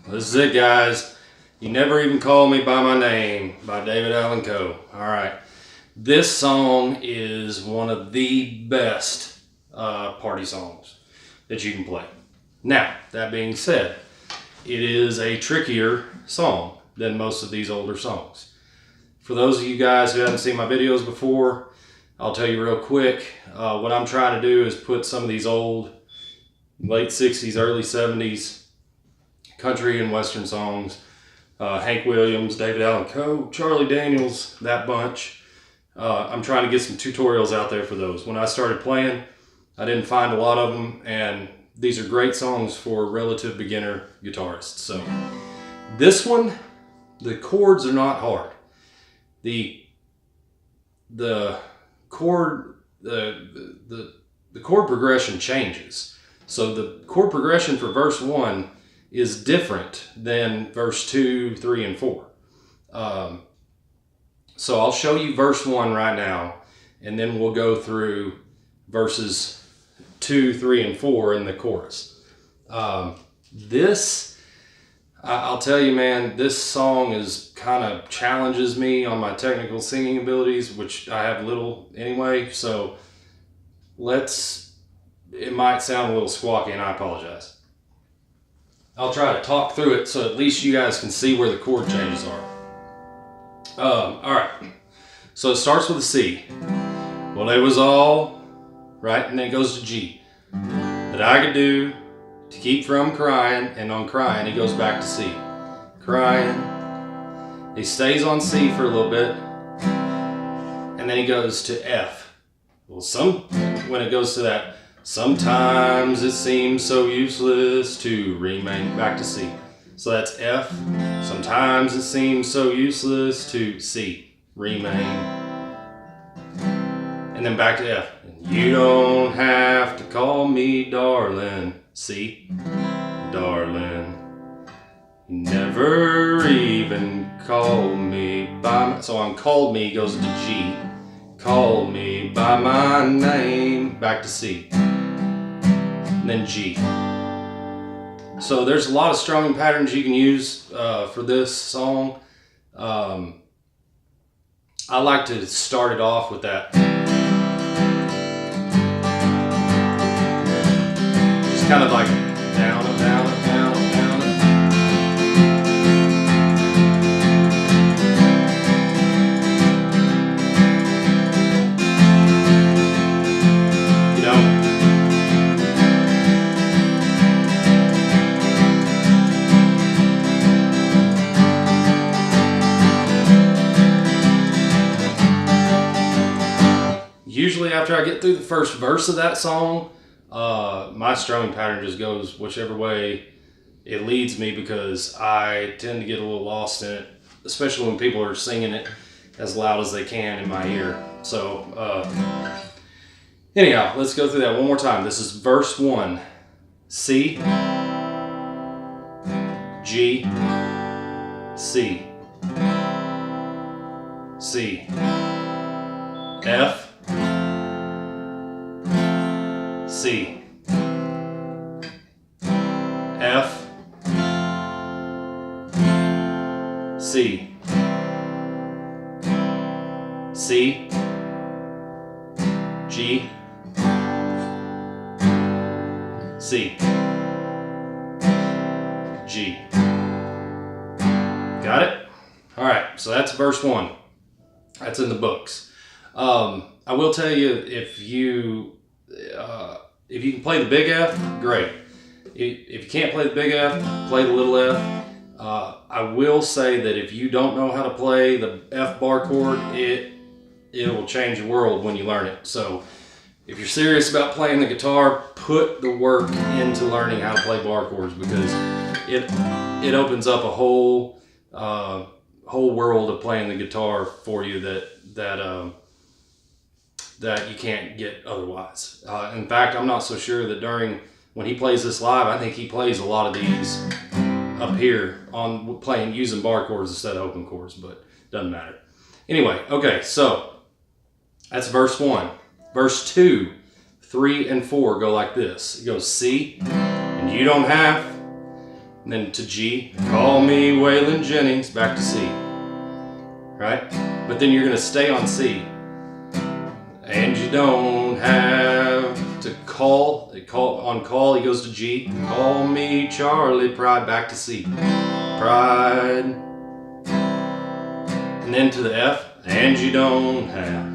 This is it, guys. You Never Even Call Me By My Name by Allan Coe. Alright. This song is one of the best party songs that you can play. Now, that being said, it is a trickier song than most of these older songs. For those of you guys who haven't seen my videos before, I'll tell you real quick. What I'm trying to do is put some of these old, late 60s, early 70s country and western songs, Hank Williams, Allan Coe, Charlie Daniels, that bunch. I'm trying to get some tutorials out there for those. When I started playing, I didn't find a lot of them, and these are great songs for relative beginner guitarists. So this one, the chords are not hard. The chord progression changes. So the chord progression for verse 1 is different than verse 2, 3, and 4. So I'll show you verse 1 right now, and then we'll go through verses 2, 3, and 4 in the chorus. I'll tell you, man, this song is kind of challenges me on my technical singing abilities, which I have little anyway. So it might sound a little squawky, and I apologize. I'll try to talk through it so at least you guys can see where the chord changes are. All right, so it starts with a C. Well, it was all, right, and then it goes to G. That I could do to keep from crying, and on crying he goes back to C. Crying. He stays on C for a little bit, and then he goes to F. Well, when it goes to that, sometimes it seems so useless to remain, back to C. So that's F. Sometimes it seems so useless to C. Remain. And then back to F. You don't have to call me darling. C. Darling. You never even call me by my... So on called me goes to G. Call me by my name. Back to C. And then G. So there's a lot of strumming patterns you can use for this song. I like to start it off with that. Just kind of like down and down and down and down. You know? Usually after I get through the first verse of that song, my strumming pattern just goes whichever way it leads me, because I tend to get a little lost in it, especially when people are singing it as loud as they can in my ear. So anyhow, let's go through that one more time. This is verse 1. C, G, C, C, F, C, F, C, C, G, C, G. Got it? All right, so that's verse 1. That's in the books. I will tell you, if you can play the big F, great. If you can't play the big F, play the little F. I will say that if you don't know how to play the F bar chord, it will change the world when you learn it. So if you're serious about playing the guitar, put the work into learning how to play bar chords, because it opens up a whole world of playing the guitar for you that you can't get otherwise. In fact, I'm not so sure that when he plays this live, I think he plays a lot of these up here on using bar chords instead of open chords, but doesn't matter. Anyway, okay, so that's verse 1. Verse 2, 3 and 4 go like this. It goes C, and you don't have, and then to G, call me Waylon Jennings, back to C, right? But then you're gonna stay on C, and you don't have to call on call, he goes to G, call me Charlie Pride, back to C, Pride, and then to the F, and you don't have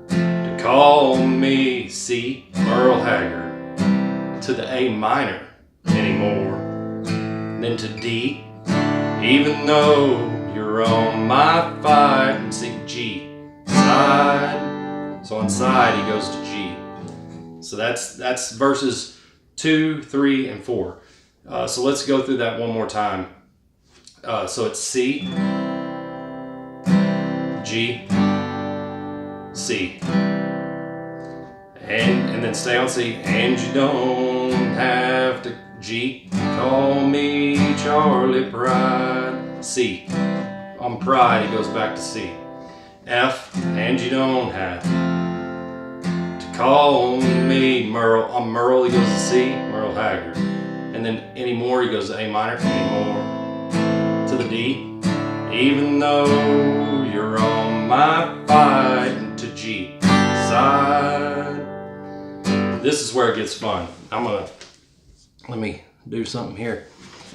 to call me C, Merle Haggard, to the A minor anymore, and then to D, even though you're on my fight, and C, G, side. So on side he goes to G. So that's verses 2, 3, and 4. So let's go through that one more time. So it's C, G, C, and then stay on C, and you don't have to G, call me Charlie Pride, C, on Pride he goes back to C, F, and you don't have to call me Merle, on Merle he goes to C, Merle Haggard, and then anymore he goes to A minor, anymore, to the D, even though you're on my fight, to G, side. This is where it gets fun. Let me do something here.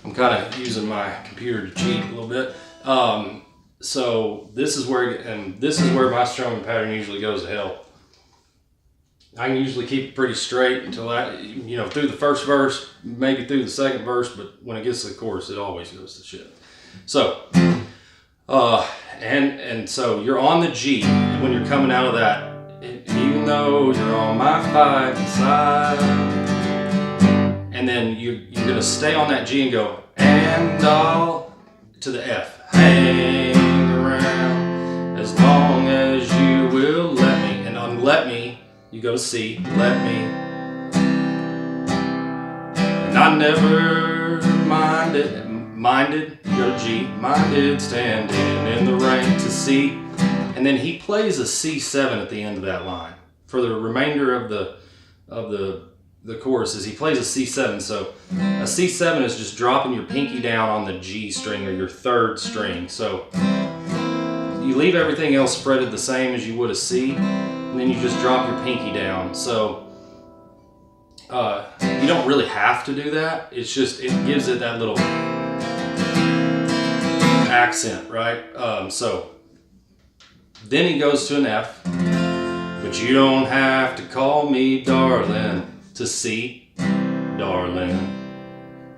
I'm kind of using my computer to cheat a little bit. So this is where my strumming pattern usually goes to hell. I can usually keep it pretty straight until through the first verse, maybe through the second verse, but when it gets to the chorus, it always goes to shit. So, and so you're on the G when you're coming out of that, even though you're on my fight side, and then you're gonna stay on that G and go, and I'll, to the F, hang around as long as you will let me, and on let me, you go to C, let me, and I never minded, you go to G, minded, standing in the rain, to C, and then he plays a C7 at the end of that line. For the remainder of the choruses, he plays a C7, so a C7 is just dropping your pinky down on the G string, or your third string, so you leave everything else fretted the same as you would a C, and then you just drop your pinky down. So you don't really have to do that, it's just, it gives it that little accent, right? So then he goes to an F, but you don't have to call me darling, to C, darling,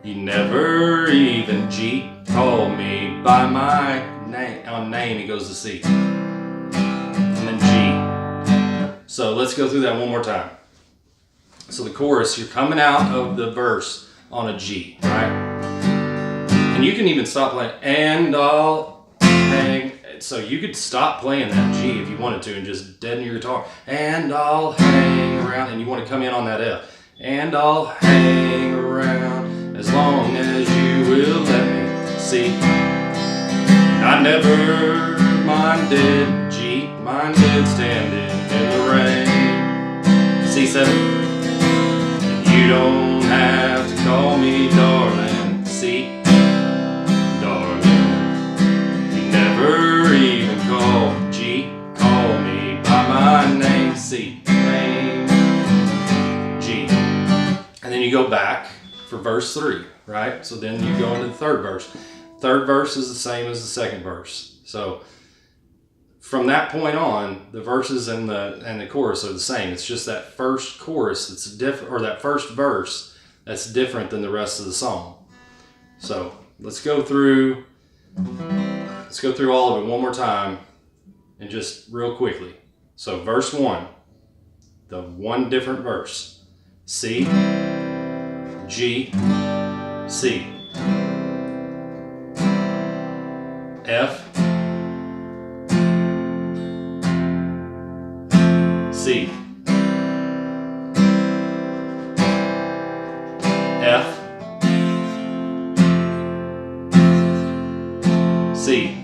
you never even G, call me by my name, on name he goes to C, and then G. So let's go through that one more time. So the chorus, you're coming out of the verse on a G, right? And you can even stop playing, and I'll hang. So you could stop playing that G if you wanted to and just deaden your guitar. And I'll hang around, and you want to come in on that F. And I'll hang around as long as you will let me see. I never minded G, minded standing in the rain. C7. You don't have to call me darling, C, darling. You never even call G, call me by my name, C, name, G. And then you go back for verse 3, right? So then you go into the third verse. Third verse is the same as the second verse. So from that point on, the verses and the chorus are the same. It's just that first chorus that's different, or that first verse that's different than the rest of the song. So let's go through all of it one more time, and just real quickly. So verse 1, the one different verse: C, G, C, F, C, F, C,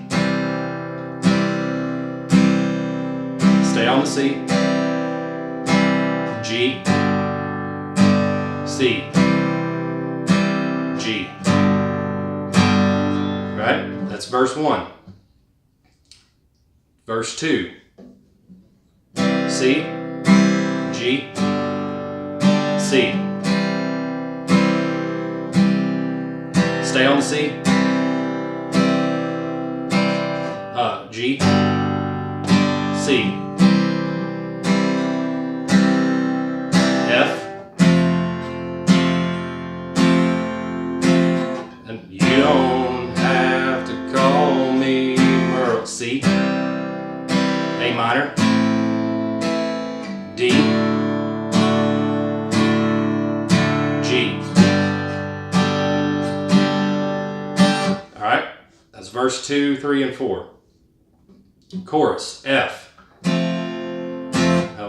stay on the C, G, C, G. Right? That's verse 1. Verse 2. C, G, C. Stay on the C. G, C, F, and you don't have to call me Merle. C, A minor, D, G. All right, that's verse 2, 3, and 4. Chorus, F.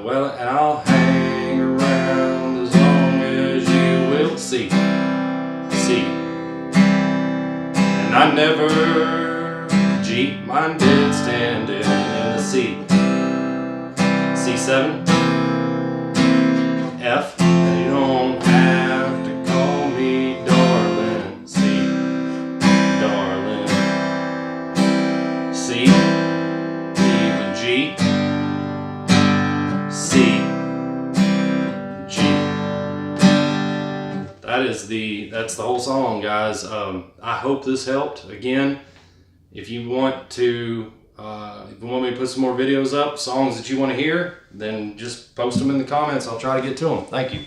Well, and I'll hang around as long as you will. C, C. And I never, G, mine did standing in the C. C7, F, and you don't have to call me darling. C, darling. C, G, C, G. That's the whole song, guys. I hope this helped. Again, if you want to, if you want me to put some more videos up, songs that you want to hear, then just post them in the comments. I'll try to get to them. Thank you.